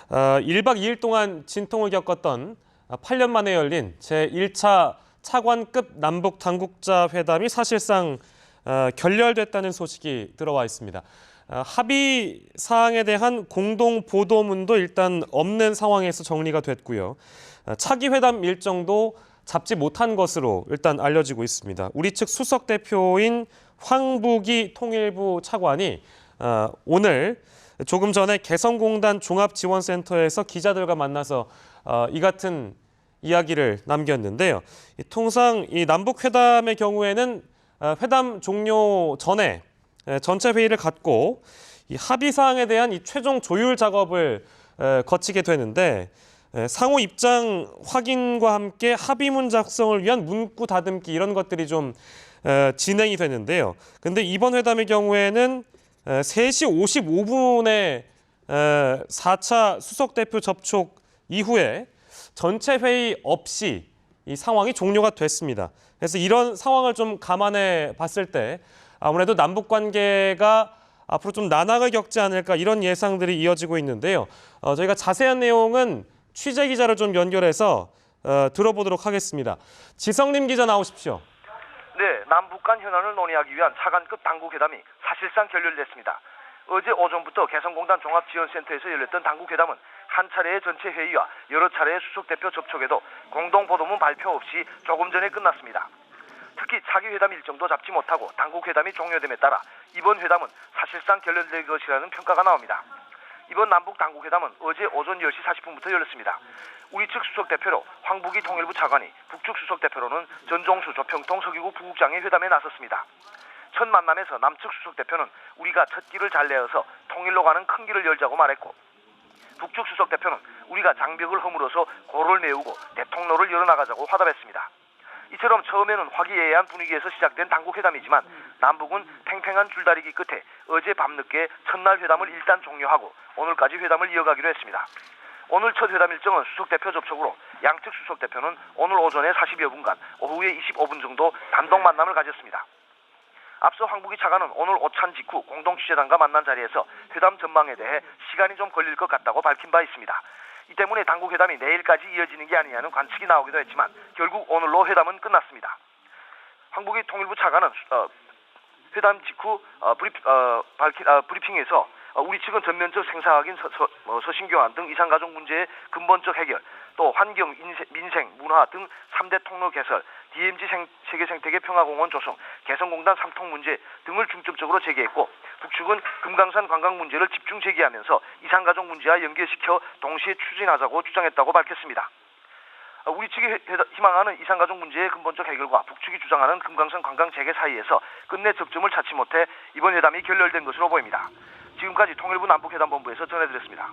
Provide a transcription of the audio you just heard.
1박 2일 동안 진통을 겪었던 8년 만에 열린 제1차 차관급 남북 당국자 회담이 사실상 결렬됐다는 소식이 들어와 있습니다. 합의 사항에 대한 공동 보도문도 일단 없는 상황에서 정리가 됐고요. 차기 회담 일정도 잡지 못한 것으로 일단 알려지고 있습니다. 우리 측 수석 대표인 황부기 통일부 차관이 오늘 조금 전에 개성공단 종합지원센터에서 기자들과 만나서 이 같은 이야기를 남겼는데요. 통상 이 남북 회담의 경우에는 회담 종료 전에 전체 회의를 갖고 이 합의 사항에 대한 이 최종 조율 작업을 거치게 되는데 상호 입장 확인과 함께 합의문 작성을 위한 문구 다듬기 이런 것들이 좀 진행이 되는데요. 근데 이번 회담의 경우에는 3시 55분에 4차 수석 대표 접촉 이후에 전체 회의 없이 이 상황이 종료가 됐습니다. 그래서 이런 상황을 좀 감안해 봤을 때 아무래도 남북 관계가 앞으로 좀 난항을 겪지 않을까 이런 예상들이 이어지고 있는데요. 저희가 자세한 내용은 취재 기자를 좀 연결해서 들어보도록 하겠습니다. 지성림 기자 나오십시오. 네, 남북 간 현안을 논의하기 위한 차관급 당국회담이 사실상 결렬됐습니다. 어제 오전부터 개성공단 종합지원센터에서 열렸던 당국회담은 한 차례의 전체 회의와 여러 차례의 수석대표 접촉에도 공동보도문 발표 없이 조금 전에 끝났습니다. 특히 차기 회담 일정도 잡지 못하고 당국회담이 종료됨에 따라 이번 회담은 사실상 결렬될 것이라는 평가가 나옵니다. 이번 남북 당국회담은 어제 오전 10시 40분부터 열렸습니다. 우리 측 수석대표로 황부기 통일부 차관이, 북측 수석대표로는 전종수 조평통 서기구 부국장이 회담에 나섰습니다. 첫 만남에서 남측 수석대표는 우리가 첫 길을 잘 내어서 통일로 가는 큰 길을 열자고 말했고, 북측 수석대표는 우리가 장벽을 허물어서 고를 메우고 대통로를 열어나가자고 화답했습니다. 이처럼 처음에는 화기애애한 분위기에서 시작된 당국회담이지만 남북은 팽팽한 줄다리기 끝에 어제 밤늦게 첫날 회담을 일단 종료하고 오늘까지 회담을 이어가기로 했습니다. 오늘 첫 회담 일정은 수석대표 접촉으로 양측 수석대표는 오늘 오전에 40여 분간, 오후에 25분 정도 단독 만남을 가졌습니다. 앞서 황부기 차관은 오늘 오찬 직후 공동취재단과 만난 자리에서 회담 전망에 대해 시간이 좀 걸릴 것 같다고 밝힌 바 있습니다. 이 때문에 당국회담이 내일까지 이어지는 게 아니냐는 관측이 나오기도 했지만 결국 오늘로 회담은 끝났습니다. 황부기 통일부 차관은 회담 직후 브리핑에서 우리 측은 전면적 생사 확인, 서신 교환 등 이산가족 문제의 근본적 해결, 또 환경, 민생, 문화 등 3대 통로 개설, DMZ 세계생태계 평화공원 조성, 개성공단 3통 문제 등을 중점적으로 제기했고, 북측은 금강산 관광 문제를 집중 제기하면서 이산가족 문제와 연계시켜 동시에 추진하자고 주장했다고 밝혔습니다. 우리 측이 희망하는 이산가족 문제의 근본적 해결과 북측이 주장하는 금강산 관광 재개 사이에서 끝내 접점을 찾지 못해 이번 회담이 결렬된 것으로 보입니다. 지금까지 통일부 남북회담본부에서 전해드렸습니다.